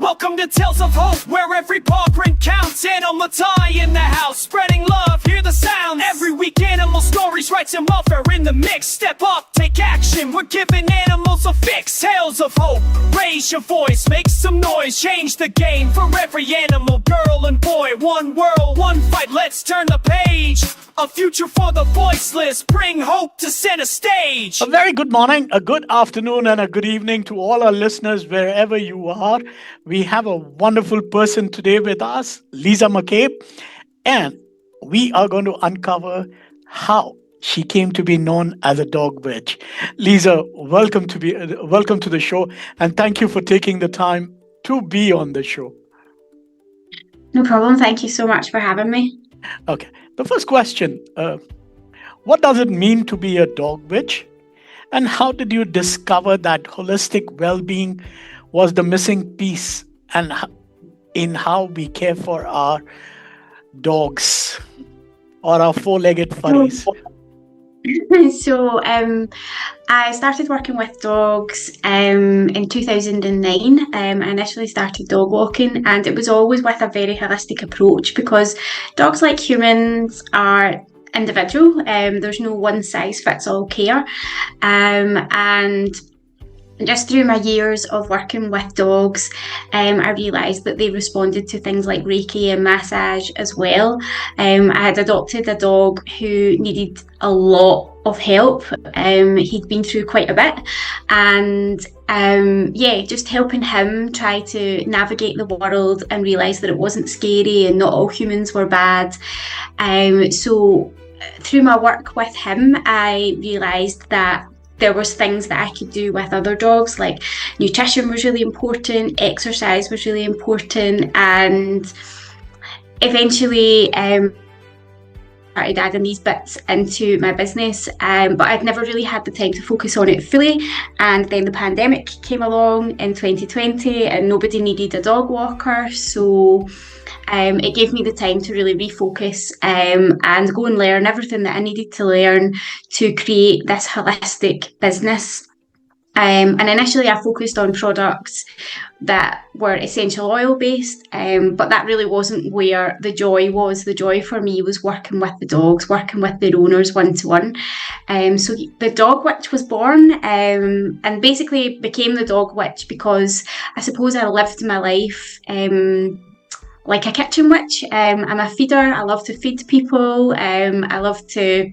Welcome to Tales of Hope, where every paw print counts. Animal tie in the house, spreading love, hear the sounds. Every week animal stories, rights and welfare in the mix. Step up, take action, we're giving animals a fix. Tales of Hope, raise your voice, make some noise. Change the game for every animal, girl and boy. One world, one fight, let's turn the page. A future for the voiceless, bring hope to center stage. A very good morning, a good afternoon, and a good evening to all our listeners wherever you are. We have a wonderful person today with us, Lisa McCabe, and we are going to uncover how she came to be known as a dog witch. Lisa, welcome to the show, and thank you for taking the time to be on the show. No problem. Thank you so much for having me. Okay. The first question, what does it mean to be a dog witch? And how did you discover that holistic well-being was the missing piece and in how we care for our dogs or our four-legged furries? So I started working with dogs in 2009. I initially started dog walking, and it was always with a very holistic approach because dogs, like humans, are individual. There's no one-size-fits-all care. And just through my years of working with dogs, I realised that they responded to things like Reiki and massage as well. I had adopted a dog who needed a lot of help. He'd been through quite a bit, and just helping him try to navigate the world and realise that it wasn't scary and not all humans were bad. So through my work with him, I realised that there was things that I could do with other dogs, like nutrition was really important, exercise was really important, and eventually started adding these bits into my business, but I'd never really had the time to focus on it fully. And then the pandemic came along in 2020 and nobody needed a dog walker, so it gave me the time to really refocus and go and learn everything that I needed to learn to create this holistic business. And initially I focused on products that were essential oil based, but that really wasn't where the joy was. The joy for me was working with the dogs, working with their owners one-to-one. So the dog witch was born, and basically became the dog witch because I suppose I lived my life like a kitchen witch. I'm a feeder. I love to feed people. I love to,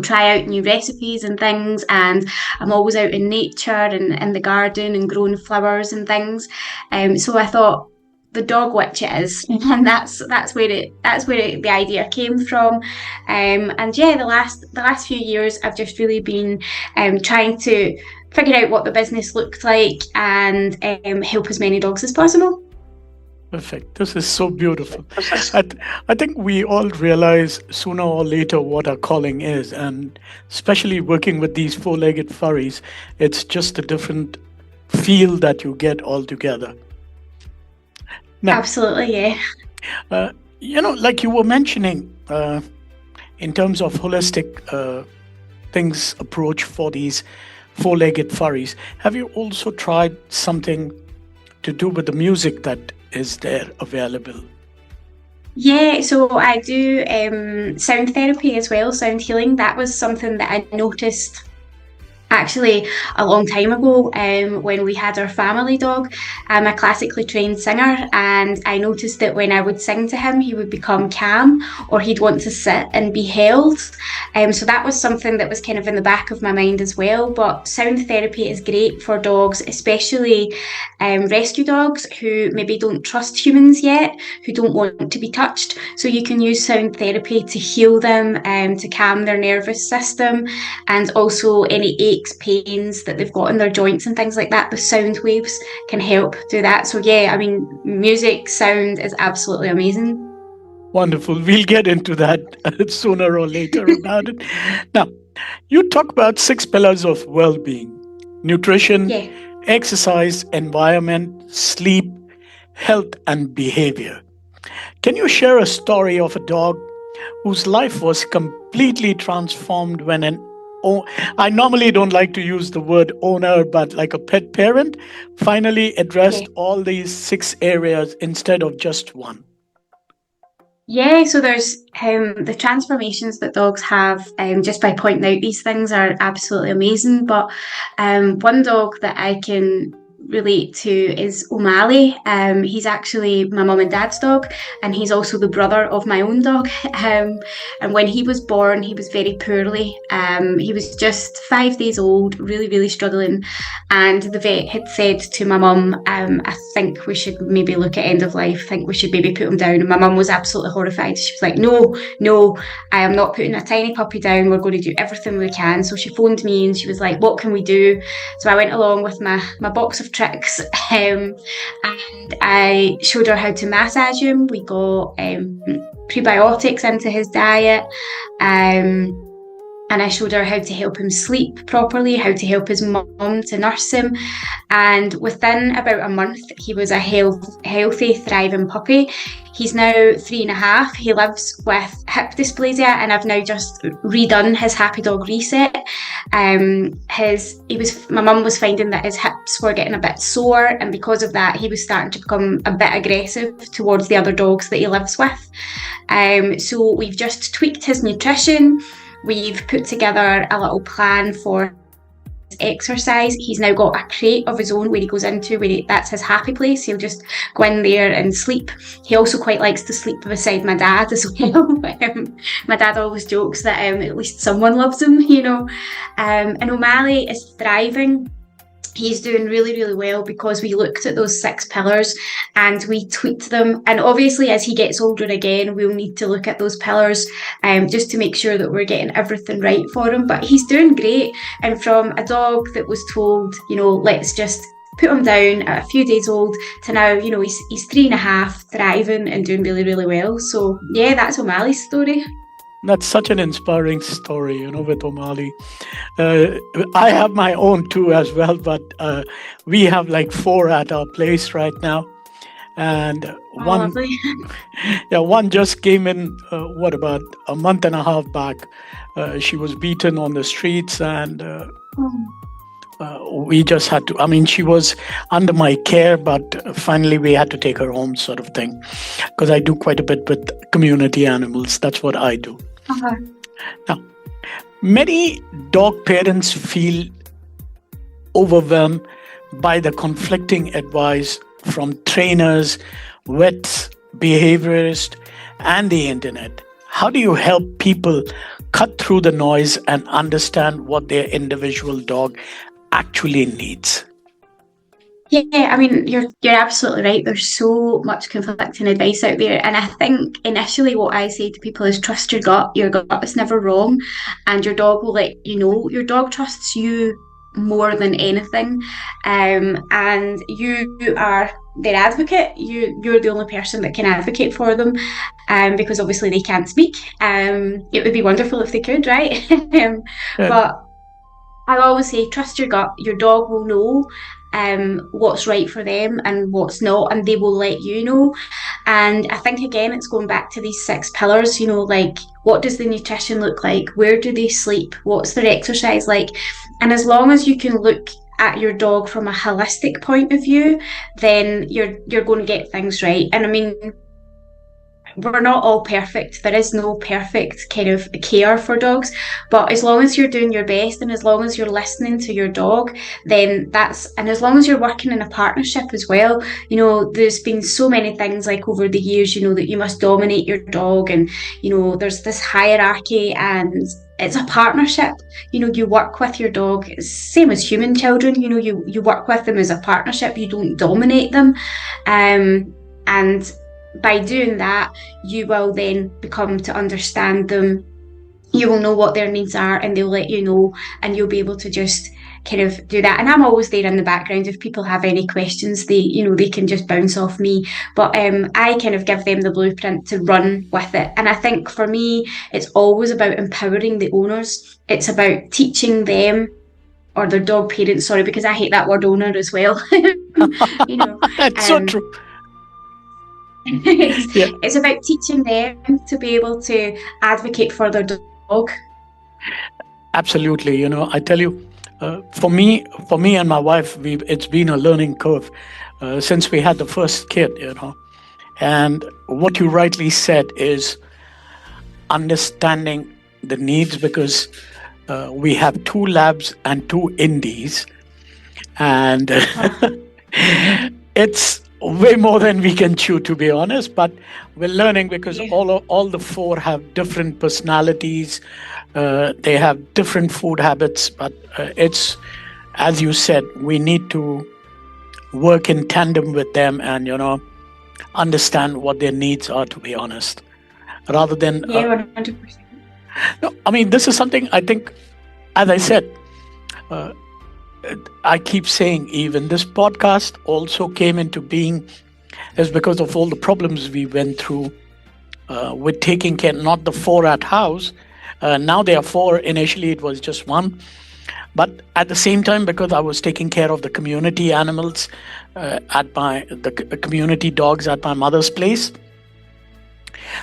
try out new recipes and things. And I'm always out in nature and in the garden and growing flowers and things. So I thought the dog witch it is, and that's where the idea came from. The last few years I've just really been trying to figure out what the business looked like and help as many dogs as possible. Perfect. This is so beautiful. I think we all realize sooner or later what our calling is, and especially working with these four-legged furries, it's just a different feel that you get altogether. Now, absolutely, yeah. Like you were mentioning, in terms of holistic things approach for these four-legged furries, have you also tried something to do with the music that is there available? Yeah, so I do sound therapy as well, sound healing. That was something that I noticed actually a long time ago when we had our family dog. I'm a classically trained singer, and I noticed that when I would sing to him, he would become calm, or he'd want to sit and be held. So that was something that was kind of in the back of my mind as well. But sound therapy is great for dogs, especially rescue dogs who maybe don't trust humans yet, who don't want to be touched. So you can use sound therapy to heal them, to calm their nervous system, and also any aches, pains that they've got in their joints and things like that. The sound waves can help do that. So yeah, I mean, music, sound is absolutely amazing. Wonderful. We'll get into that sooner or later about it. Now, you talk about 6 pillars of well-being: nutrition, exercise, environment, sleep, health, and behavior. Can you share a story of a dog whose life was completely transformed when an I normally don't like to use the word owner, but like a pet parent, finally Yeah. addressed all these 6 areas instead of just one. Yeah, so there's the transformations that dogs have, just by pointing out these things are absolutely amazing. But one dog that I can relate to is O'Malley. He's actually my mum and dad's dog, and he's also the brother of my own dog. And when he was born, he was very poorly. He was just 5 days old, really, really struggling. And the vet had said to my mum, I think we should maybe look at end of life. I think we should maybe put him down. And my mum was absolutely horrified. She was like, no, no, I am not putting a tiny puppy down. We're going to do everything we can. So she phoned me and she was like, what can we do? So I went along with my box of tricks, and I showed her how to massage him. We got prebiotics into his diet. And I showed her how to help him sleep properly, how to help his mum to nurse him. And within about a month, he was a healthy, thriving puppy. He's now 3.5. He lives with hip dysplasia, and I've now just redone his Happy Dog Reset. My mum was finding that his hips were getting a bit sore, and because of that, he was starting to become a bit aggressive towards the other dogs that he lives with. So we've just tweaked his nutrition. We've put together a little plan for exercise. He's now got a crate of his own where he goes into, that's his happy place. He'll just go in there and sleep. He also quite likes to sleep beside my dad as well. My dad always jokes that at least someone loves him, and O'Malley is thriving. He's doing really, really well because we looked at those 6 pillars and we tweaked them. And obviously, as he gets older again, we'll need to look at those pillars just to make sure that we're getting everything right for him. But he's doing great. And from a dog that was told, let's just put him down at a few days old to now, he's 3.5, thriving and doing really, really well. So yeah, that's O'Malley's story. That's such an inspiring story, with O'Malley. I have my own too as well, but we have like 4 at our place right now. And one just came in, about a month and a half back. She was beaten on the streets, and we just had to, she was under my care, but finally we had to take her home, sort of thing, because I do quite a bit with community animals. That's what I do. Now, many dog parents feel overwhelmed by the conflicting advice from trainers, vets, behaviorists, and the internet. How do you help people cut through the noise and understand what their individual dog actually needs? Yeah, you're absolutely right. There's so much conflicting advice out there. And I think initially what I say to people is trust your gut. Your gut is never wrong, and your dog will let you know. Your dog trusts you more than anything. And you are their advocate. You're the only person that can advocate for them, because obviously they can't speak. It would be wonderful if they could, right? But I always say trust your gut. Your dog will know what's right for them and what's not, and they will let you know. And I think again it's going back to these 6 pillars, like what does the nutrition look like, where do they sleep, what's their exercise like. And as long as you can look at your dog from a holistic point of view, then you're going to get things right. And we're not all perfect. There is no perfect kind of care for dogs, but as long as you're doing your best and as long as you're listening to your dog, then and as long as you're working in a partnership as well, there's been so many things like over the years, that you must dominate your dog, and, there's this hierarchy, and it's a partnership. You work with your dog, same as human children, you work with them as a partnership, you don't dominate them. And by doing that, you will then become to understand them. You will know what their needs are, and they'll let you know, and you'll be able to just kind of do that. And I'm always there in the background. If people have any questions, they can just bounce off me. But I kind of give them the blueprint to run with it. And I think for me, it's always about empowering the owners. It's about teaching them, or their dog parents, sorry, because I hate that word owner as well. That's so true. It's about teaching them to be able to advocate for their dog. Absolutely. I tell you, for me and my wife, it's been a learning curve since we had the first kid. And what you rightly said is understanding the needs, because we have two labs and two indies, and it's way more than we can chew, to be honest. But we're learning, because Yeah. all the four have different personalities. They have different food habits, but it's, as you said, we need to work in tandem with them, and understand what their needs are, to be honest, rather than Yeah, 100%. no, I mean, this is something I think, as I said, uh, I keep saying, even this podcast also came into being is because of all the problems we went through with taking care, not the four at house. Now there are four. Initially, it was just one. But at the same time, because I was taking care of the community animals the community dogs at my mother's place,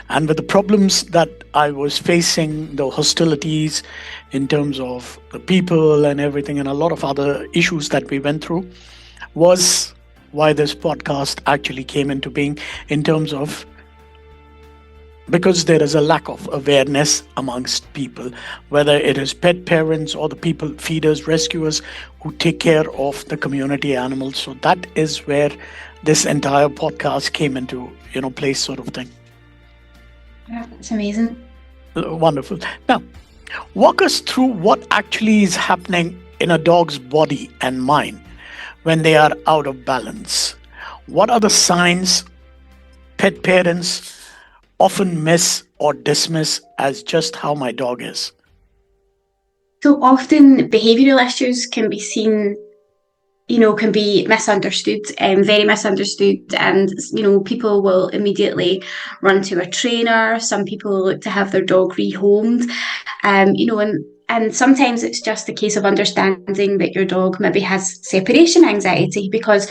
and with the problems that I was facing, the hostilities in terms of the people and everything, and a lot of other issues that we went through, was why this podcast actually came into being, in terms of, because there is a lack of awareness amongst people, whether it is pet parents or the people, feeders, rescuers, who take care of the community animals. So that is where this entire podcast came into place, sort of thing. Yeah, that's amazing. Wonderful. Now, walk us through what actually is happening in a dog's body and mind when they are out of balance. What are the signs pet parents often miss or dismiss as just how my dog is? So often behavioural issues can be seen, can be misunderstood, very misunderstood, and people will immediately run to a trainer. Some people look to have their dog rehomed, and sometimes it's just a case of understanding that your dog maybe has separation anxiety, because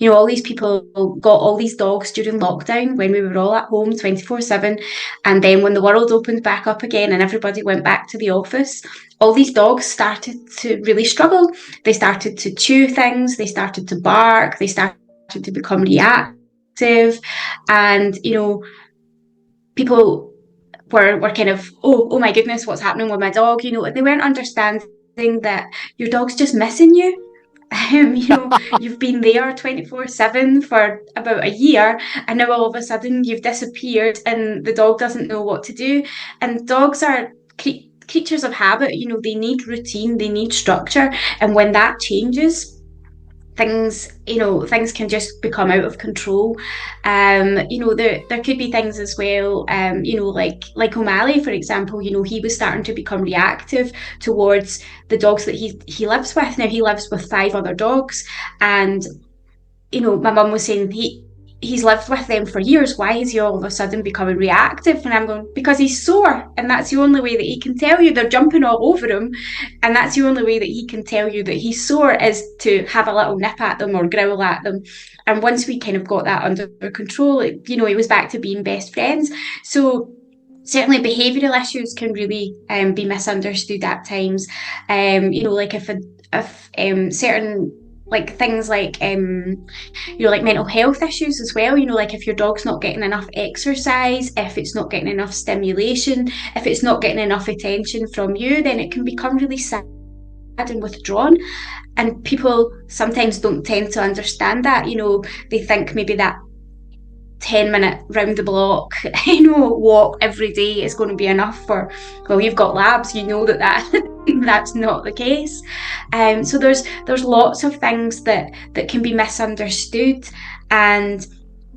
all these people got all these dogs during lockdown when we were all at home 24/7, and then when the world opened back up again and everybody went back to the office, all these dogs started to really struggle. They started to chew things, they started to bark, they started to become reactive, and people were kind of, oh my goodness, what's happening with my dog? And they weren't understanding that your dog's just missing you. You've been there 24/7 for about a year, and now all of a sudden you've disappeared and the dog doesn't know what to do. And dogs are creatures of habit. They need routine, they need structure, and when that changes, things can just become out of control. There could be things as well, like O'Malley, for example. He was starting to become reactive towards the dogs that he lives with. Now he lives with 5 other dogs, and my mum was saying he's lived with them for years. Why is he all of a sudden becoming reactive? And I'm going, because he's sore, and that's the only way that he can tell you. They're jumping all over him, and that's the only way that he can tell you that he's sore, is to have a little nip at them or growl at them. And once we kind of got that under control, he was back to being best friends. So certainly behavioural issues can really be misunderstood at times. Like if certain, like things like like mental health issues as well. Like if your dog's not getting enough exercise, if it's not getting enough stimulation, if it's not getting enough attention from you, then it can become really sad and withdrawn. And people sometimes don't tend to understand that. They think maybe that 10-minute round the block walk every day is going to be enough for, well, you've got labs, that that's not the case. So there's lots of things that can be misunderstood, and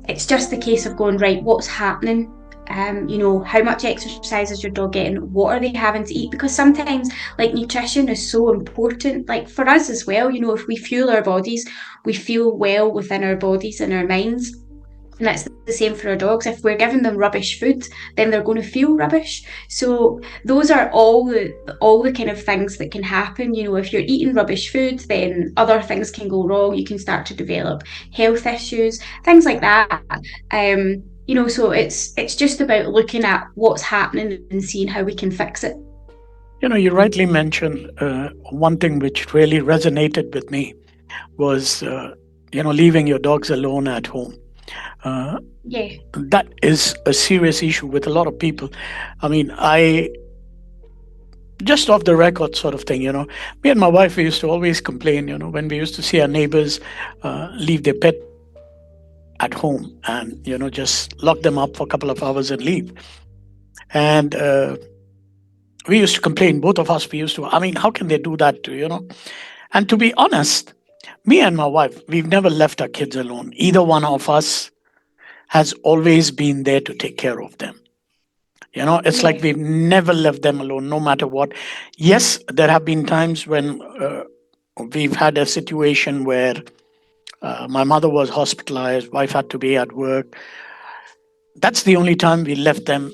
it's just a case of going, right, what's happening? How much exercise is your dog getting? What are they having to eat? Because sometimes, like, nutrition is so important, like for us as well. If we fuel our bodies, we feel well within our bodies and our minds. And that's the same for our dogs. If we're giving them rubbish food, then they're going to feel rubbish. So those are all the kind of things that can happen. If you're eating rubbish food, then other things can go wrong. You can start to develop health issues, things like that. So it's just about looking at what's happening and seeing how we can fix it. You rightly mentioned one thing which really resonated with me was, leaving your dogs alone at home. Uh, Yeah. that is a serious issue with a lot of people. I mean, I just off the record sort of thing, me and my wife, we used to always complain, when we used to see our neighbors leave their pet at home and, just lock them up for a couple of hours and leave. And we used to complain, both of us, we used to, I mean, how can they do that to. And to be honest, me and my wife, we've never left our kids alone. Either one of us has always been there to take care of them. It's Yeah. like we've never left them alone, no matter what. Yes, there have been times when we've had a situation where my mother was hospitalized, wife had to be at work. That's the only time we left them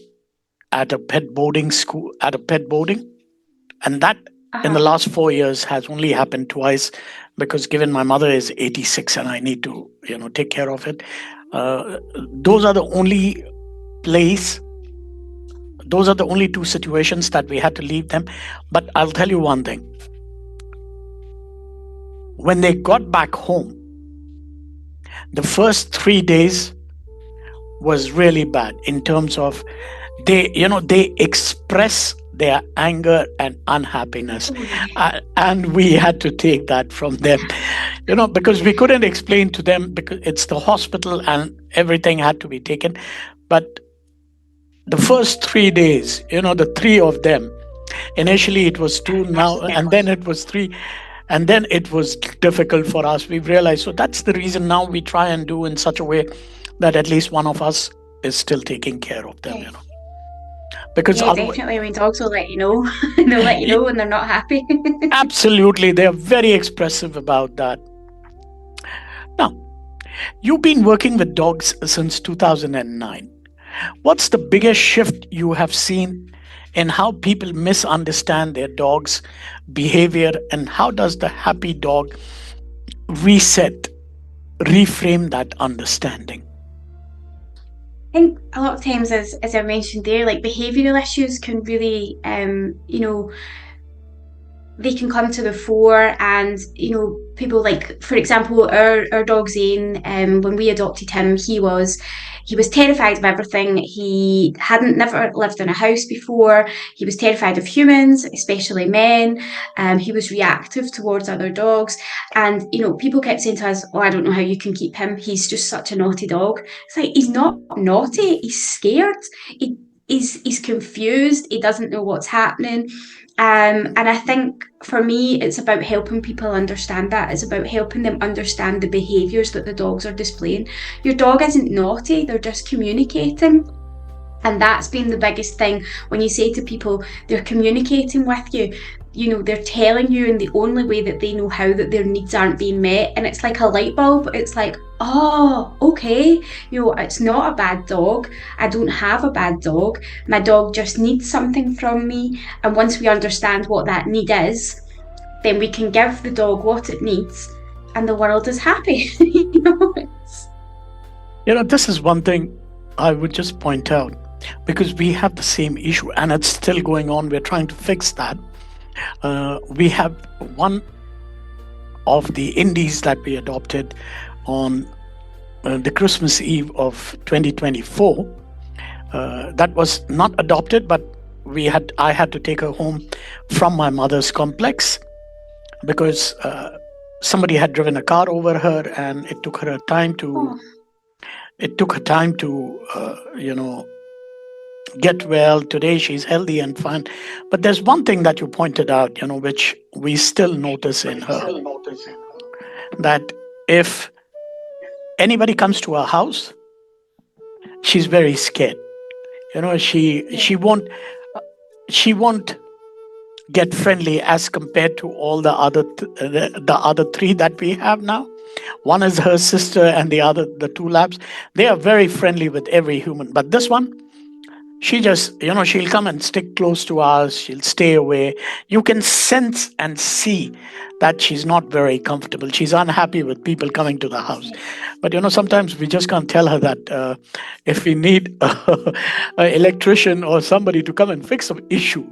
at a pet boarding school, at a pet boarding. And that in the Uh-huh. last 4 years has only happened twice because given my mother is 86 and I need to, take care of it. Those are the only place, those are the only two situations that we had to leave them. But I'll tell you one thing. When they got back home, the first 3 days was really bad in terms of they express their anger and unhappiness, Oh, yeah. and we had to take that from them, because we couldn't explain to them because it's the hospital and everything had to be taken. But the first 3 days, the three of them, initially it was two, now and then it was three, and then it was difficult for us. We've realized, so that's the reason now we try and do in such a way that at least one of us is still taking care of them, Yeah. because Yeah, otherwise, definitely. I mean, dogs will let you know. They'll let you know when they're not happy. absolutely, they're very expressive about that. Now, you've been working with dogs since 2009. What's the biggest shift you have seen in how people misunderstand their dog's behavior, and how does the happy dog reset, reframe that understanding? I think a lot of times, as I mentioned there, like behavioural issues can really, they can come to the fore, and people, like, for example, our dog Zane, when we adopted him, he was terrified of everything. He hadn't never lived in a house before. He was terrified of humans, especially men. He was reactive towards other dogs, and people kept saying to us, "Oh, I don't know how you can keep him. He's just such a naughty dog." It's like, he's not naughty. He's scared. He's confused. He doesn't know what's happening. And I think for me, it's about helping people understand that. It's about helping them understand the behaviours that the dogs are displaying. Your dog isn't naughty, they're just communicating. And that's been the biggest thing. When you say to people they're communicating with you, they're telling you in the only way that they know how that their needs aren't being met. And it's like a light bulb. It's like, oh, okay, it's not a bad dog. I don't have a bad dog. My dog just needs something from me. And once we understand what that need is, then we can give the dog what it needs, and the world is happy. This is one thing I would just point out, because we have the same issue and it's still going on. We're trying to fix that. We have one of the indies that we adopted on the Christmas Eve of 2024. That was not adopted, but I had to take her home from my mother's complex because somebody had driven a car over her, and it took her time to get well. Today she's healthy and fine. But there's one thing that you pointed out, which we still notice in her, that if anybody comes to our house, she's very scared. She won't get friendly as compared to all the other three that we have now. One is her sister, and the two labs. They are very friendly with every human. But this one, she just, she'll come and stick close to us. She'll stay away. You can sense and see that she's not very comfortable. She's unhappy with people coming to the house. But, sometimes we just can't tell her that if we need an electrician or somebody to come and fix some issue,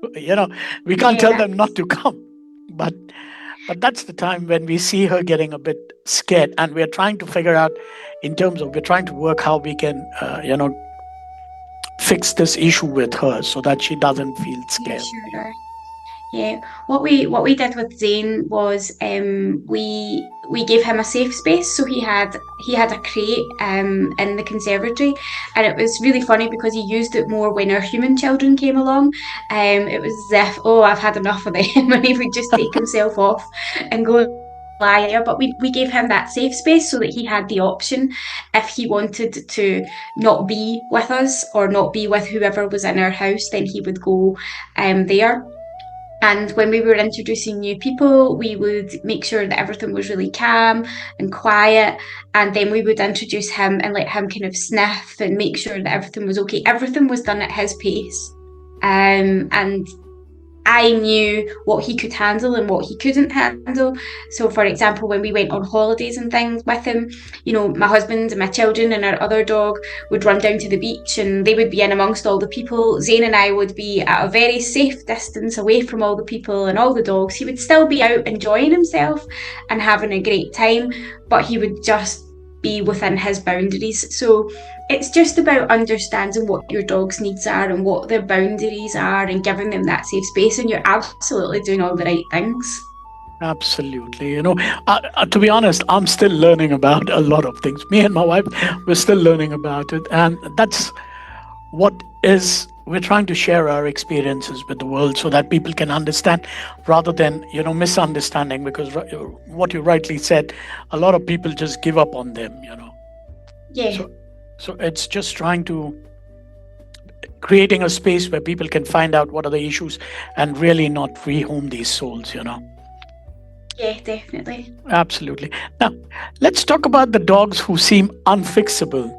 We can't tell Yeah. them not to come, but that's the time when we see her getting a bit scared, and we're trying to figure out, in terms of, we're trying to work how we can fix this issue with her so that she doesn't feel Yeah, scared. sure. Yeah, what we did with Zane was we gave him a safe space. So he had a crate in the conservatory, and it was really funny because he used it more when our human children came along. It was as if, oh, I've had enough of them, and he would just take himself off and go lie there. But we gave him that safe space so that he had the option if he wanted to not be with us or not be with whoever was in our house, then he would go there. And when we were introducing new people, we would make sure that everything was really calm and quiet. And then we would introduce him and let him kind of sniff and make sure that everything was okay. Everything was done at his pace. And I knew what he could handle and what he couldn't handle. So, for example, when we went on holidays and things with him, my husband and my children and our other dog would run down to the beach and they would be in amongst all the people. Zane and I would be at a very safe distance away from all the people and all the dogs. He would still be out enjoying himself and having a great time, but he would just be within his boundaries. So it's just about understanding what your dog's needs are and what their boundaries are and giving them that safe space, and you're absolutely doing all the right things. Absolutely. To be honest, I'm still learning about a lot of things. Me and my wife, we're still learning about it. And that's what is, we're trying to share our experiences with the world so that people can understand rather than, misunderstanding. Because what you rightly said, a lot of people just give up on them. Yeah. So it's just trying to creating a space where people can find out what are the issues and really not rehome these souls. Yeah, definitely. Absolutely. Now, let's talk about the dogs who seem unfixable,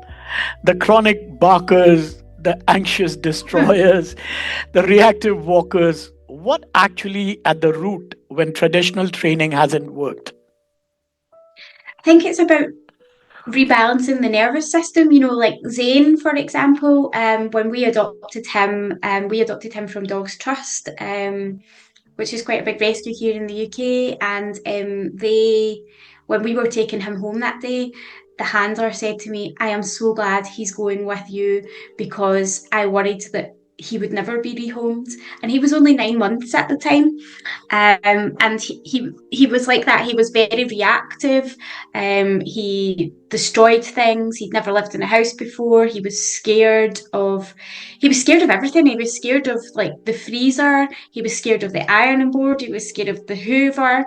the chronic barkers, the anxious destroyers, the reactive walkers. What actually at the root when traditional training hasn't worked? I think it's about rebalancing the nervous system, like Zane, for example. When we adopted him from Dogs Trust, which is quite a big rescue here in the UK. And when we were taking him home that day, the handler said to me, "I am so glad he's going with you because I worried that he would never be rehomed." And he was only 9 months at the time. And he was like that. He was very reactive. He destroyed things. He'd never lived in a house before. He was scared of everything. He was scared of like the freezer. He was scared of the ironing board. He was scared of the Hoover.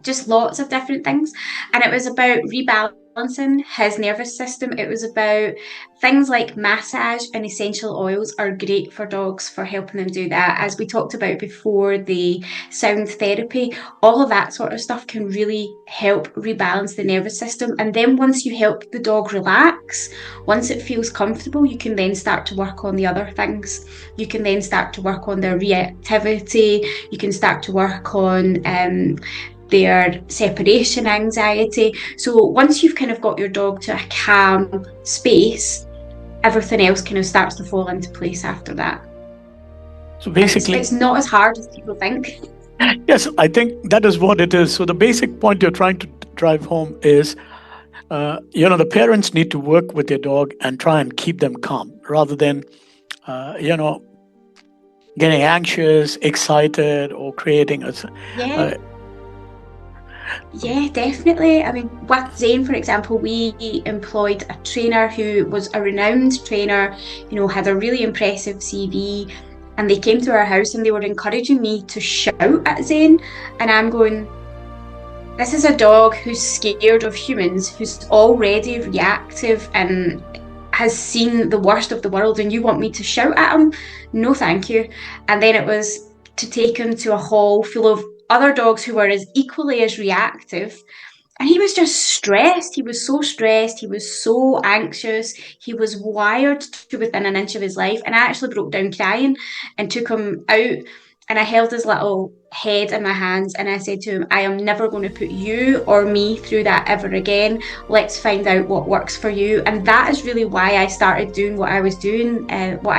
Just lots of different things. And it was about rebalancing his nervous system. It was about things like massage and essential oils are great for dogs for helping them do that. As we talked about before, the sound therapy, all of that sort of stuff can really help rebalance the nervous system. And then once you help the dog relax, once it feels comfortable, you can then start to work on the other things. You can then start to work on their reactivity. You can start to work on their separation anxiety. So once you've kind of got your dog to a calm space, everything else kind of starts to fall into place after that. So basically, it's not as hard as people think. Yes, I think that is what it is. So the basic point you're trying to drive home is, the parents need to work with their dog and try and keep them calm rather than, getting anxious, excited, or creating a. Yeah, definitely. I mean, with Zane, for example, we employed a trainer who was a renowned trainer, had a really impressive CV, and they came to our house and they were encouraging me to shout at Zane. And I'm going, this is a dog who's scared of humans, who's already reactive and has seen the worst of the world, and you want me to shout at him? No, thank you. And then it was to take him to a hall full of other dogs who were equally as reactive, and he was just stressed. He was so stressed. He was so anxious. He was wired to within an inch of his life. And I actually broke down crying and took him out, and I held his little head in my hands and I said to him, I am never going to put you or me through that ever again. Let's find out what works for you. And that is really why I started doing what I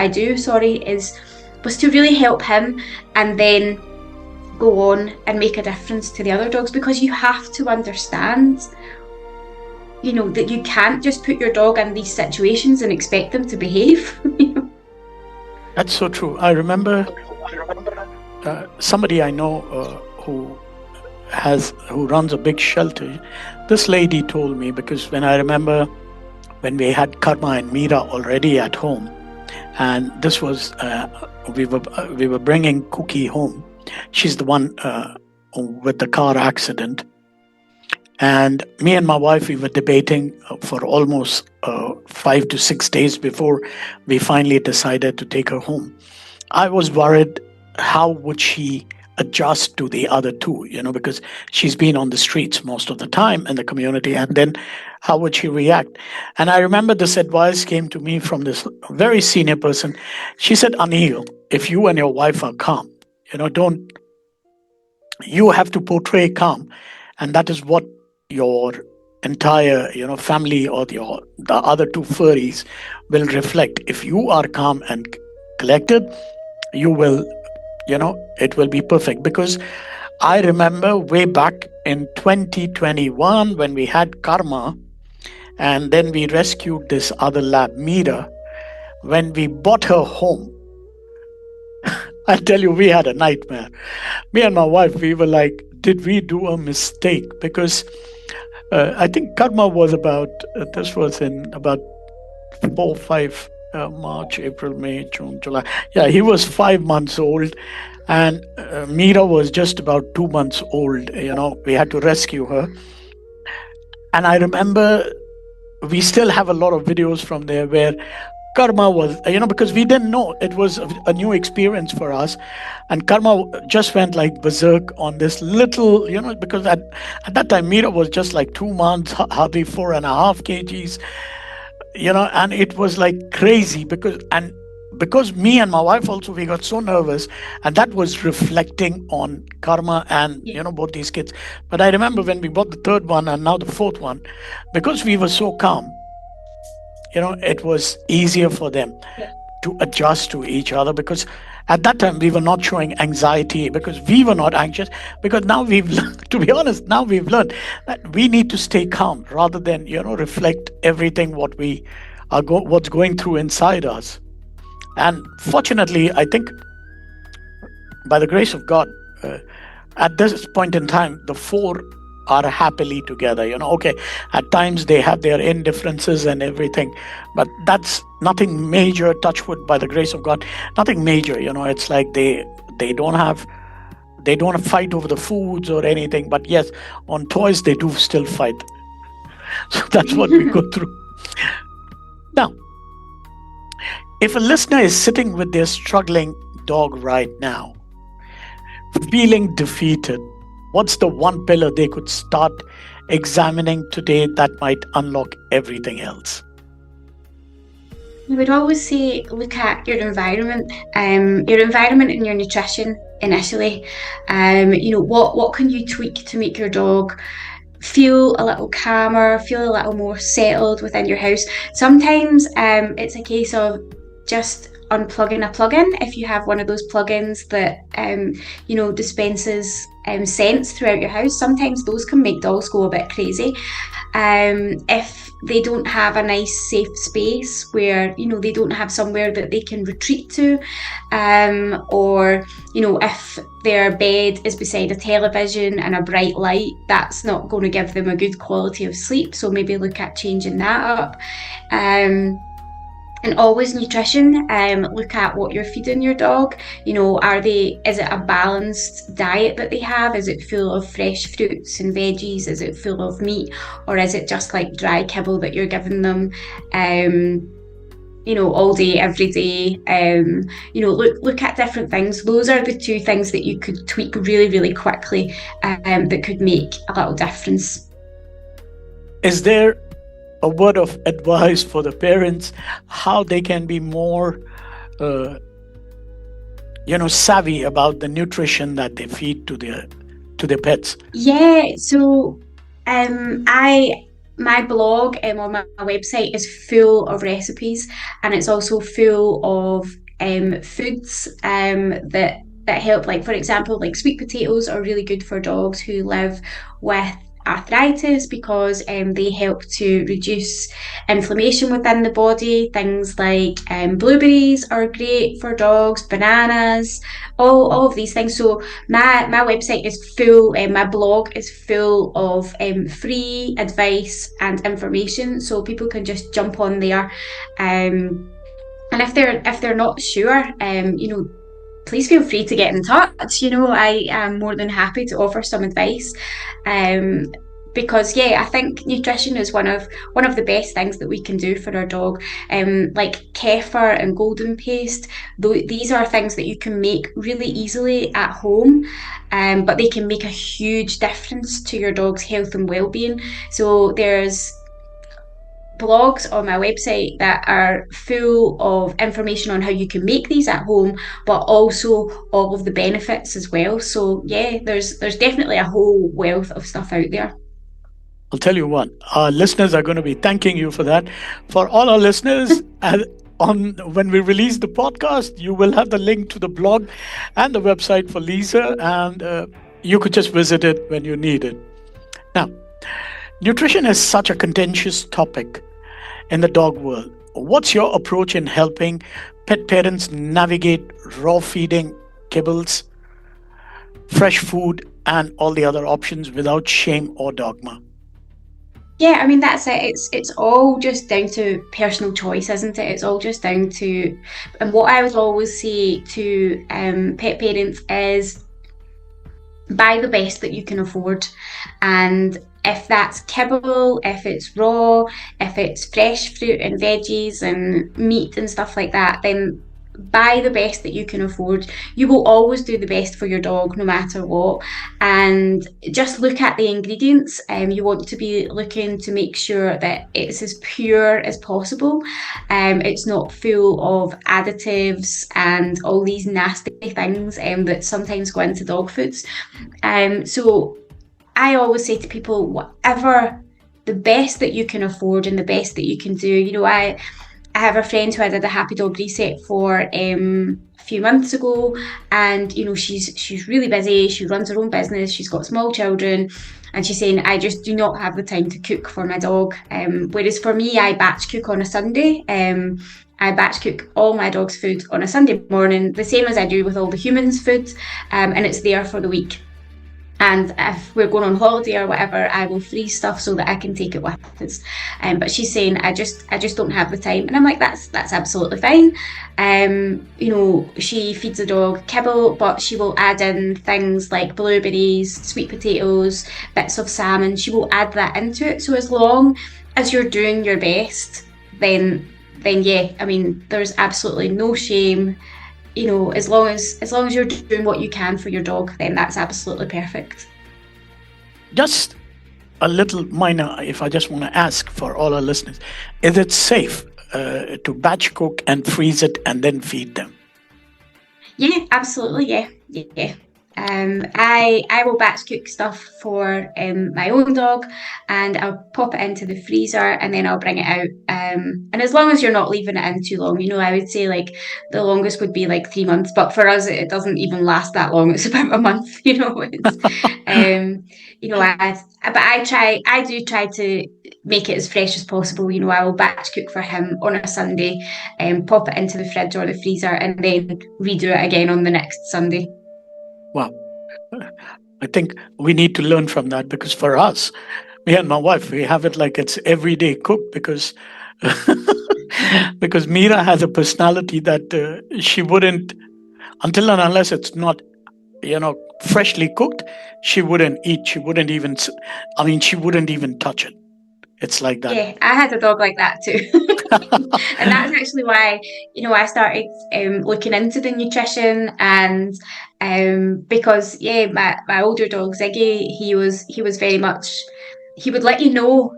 do, is was to really help him and then go on and make a difference to the other dogs, because you have to understand, that you can't just put your dog in these situations and expect them to behave. That's so true. I remember somebody I know who runs a big shelter. This lady told me, because when I remember when we had Karma and Mira already at home, and this was we were bringing Cookie home. She's the one with the car accident. And me and my wife, we were debating for almost 5 to 6 days before we finally decided to take her home. I was worried, how would she adjust to the other two, because she's been on the streets most of the time in the community, and then how would she react? And I remember this advice came to me from this very senior person. She said, Anil, if you and your wife are calm, you have to portray calm, and that is what your entire family or the other two furries will reflect. If you are calm and collected, you will it will be perfect. Because I remember way back in 2021 when we had Karma, and then we rescued this other lab, Mira. When we brought her home, I tell you, we had a nightmare. Me and my wife, we were like, did we do a mistake? Because I think Karma was this was in about 4, 5, March, April, May, June, July. Yeah, he was 5 months old. And Mira was just about 2 months old. We had to rescue her. And I remember we still have a lot of videos from there where Karma was, because we didn't know, it was a new experience for us. And Karma just went like berserk on this little, because at that time, Mira was just like 2 months, hardly 4.5 kgs, and it was like crazy because me and my wife also, we got so nervous, and that was reflecting on Karma and, both these kids. But I remember when we bought the third one and now the fourth one, because we were so calm, it was easier for them to adjust to each other, because at that time we were not showing anxiety because we were not anxious. Because now to be honest, now we've learned that we need to stay calm rather than, reflect everything what's going through inside us. And fortunately, I think by the grace of God, at this point in time, the 4 are happily together. Okay, at times they have their indifferences and everything, but that's nothing major. Touch wood, by the grace of God, nothing major. It's like they don't fight over the foods or anything. But yes, on toys they do still fight. So that's what we go through. Now, if a listener is sitting with their struggling dog right now, feeling defeated, what's the one pillar they could start examining today that might unlock everything else? I would always say, look at your environment and your nutrition initially. What can you tweak to make your dog feel a little calmer, feel a little more settled within your house? Sometimes it's a case of just unplugging a plugin. If you have one of those plugins that dispenses scents throughout your house, sometimes those can make dogs go a bit crazy. If they don't have a nice safe space where they don't have somewhere that they can retreat to, or if their bed is beside a television and a bright light, that's not going to give them a good quality of sleep. So maybe look at changing that up. And always nutrition, look at what you're feeding your dog. Is it a balanced diet that they have? Is it full of fresh fruits and veggies? Is it full of meat? Or is it just like dry kibble that you're giving them, all day, every day? Look at different things. Those are the 2 things that you could tweak really, really quickly, that could make a little difference. Is there a word of advice for the parents, how they can be more, savvy about the nutrition that they feed to their pets? Yeah. So, my blog on my website is full of recipes, and it's also full of foods that help. Like, for example, like sweet potatoes are really good for dogs who live with arthritis because they help to reduce inflammation within the body. Things like blueberries are great for dogs, bananas, all of these things. So my website is full, my blog is full of free advice and information, so people can just jump on there. And if they're not sure, please feel free to get in touch. I am more than happy to offer some advice. Because I think nutrition is one of the best things that we can do for our dog. Like kefir and golden paste, these are things that you can make really easily at home, but they can make a huge difference to your dog's health and well-being. So there's blogs on my website that are full of information on how you can make these at home, but also all of the benefits as well. So there's definitely a whole wealth of stuff out there. I'll tell you what, our listeners are going to be thanking you for that. For all our listeners, when we release the podcast, you will have the link to the blog and the website for Lisa, and you could just visit it when you need it. Now, nutrition is such a contentious topic in the dog world. What's your approach in helping pet parents navigate raw feeding, kibbles, fresh food, and all the other options without shame or dogma? Yeah, I mean, that's it. It's all just down to personal choice, isn't it? It's all just down to, and what I would always say to pet parents is buy the best that you can afford. And if that's kibble, if it's raw, if it's fresh fruit and veggies and meat and stuff like that, then buy the best that you can afford. You will always do the best for your dog no matter what. And just look at the ingredients. You want to be looking to make sure that it's as pure as possible. It's not full of additives and all these nasty things that sometimes go into dog foods. So I always say to people, whatever the best that you can afford and the best that you can do. I have a friend who I did a Happy Dog Reset for a few months ago, and she's really busy. She runs her own business. She's got small children, and she's saying, I just do not have the time to cook for my dog. Whereas for me, I batch cook on a Sunday. I batch cook all my dog's food on a Sunday morning, the same as I do with all the humans' food, and it's there for the week. And if we're going on holiday or whatever, I will freeze stuff so that I can take it with us. But she's saying, I just don't have the time. And I'm like, that's absolutely fine. She feeds the dog kibble, but she will add in things like blueberries, sweet potatoes, bits of salmon. She will add that into it. So as long as you're doing your best, then I mean, there's absolutely no shame. As long as you're doing what you can for your dog, then that's absolutely perfect. Just a little minor, if I just want to ask for all our listeners, is it safe to batch cook and freeze it and then feed them? Yeah, absolutely. Yeah. I will batch cook stuff for my own dog, and I'll pop it into the freezer and then I'll bring it out. And as long as you're not leaving it in too long, I would say like the longest would be like 3 months, but for us it doesn't even last that long. It's about a month. It's, I do try to make it as fresh as possible. I will batch cook for him on a Sunday, pop it into the fridge or the freezer, and then redo it again on the next Sunday. Wow. I think we need to learn from that, because for us, me and my wife, we have it like it's everyday cooked, because because Mira has a personality that she wouldn't, until and unless it's not, freshly cooked, she wouldn't eat. She wouldn't even touch it. It's like that. Yeah, I had a dog like that too. And that's actually why, I started looking into the nutrition, and because my older dog Ziggy, he was very much, he would let you know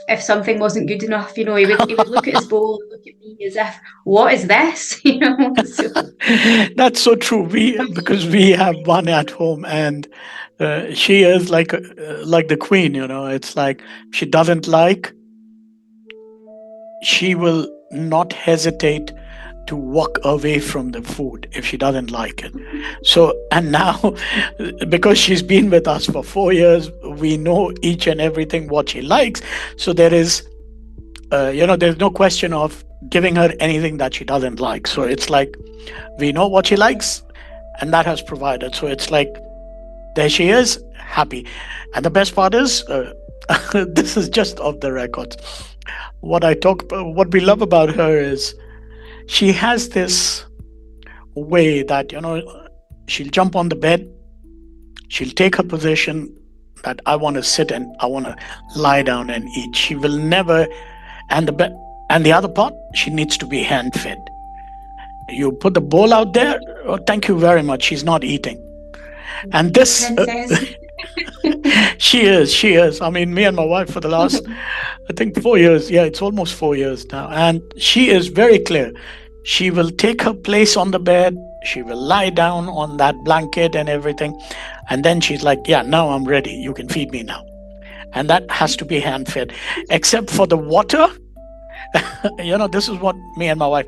if something wasn't good enough. He would look at his bowl and look at me as if, what is this? So. That's so true. Because we have one at home, and she is like the queen. It's like she doesn't like. She will not hesitate to walk away from the food if she doesn't like it. So, and now, because she's been with us for 4 years, we know each and everything what she likes. So there is, there's no question of giving her anything that she doesn't like. So it's like, we know what she likes, and that has provided. So it's like, there she is, happy. And the best part is, this is just off the records. What we love about her is she has this way that, she'll jump on the bed, she'll take her position that I want to sit and I want to lie down and eat. She will never, and the other part, she needs to be hand fed. You put the bowl out there, oh, thank you very much, she's not eating. And this, she is. I mean, me and my wife for the last, I think 4 years. Yeah, it's almost 4 years now. And she is very clear. She will take her place on the bed. She will lie down on that blanket and everything. And then she's like, yeah, now I'm ready. You can feed me now. And that has to be hand fed. Except for the water. This is what me and my wife,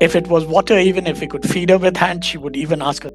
if it was water, even if we could feed her with hand, she would even ask us.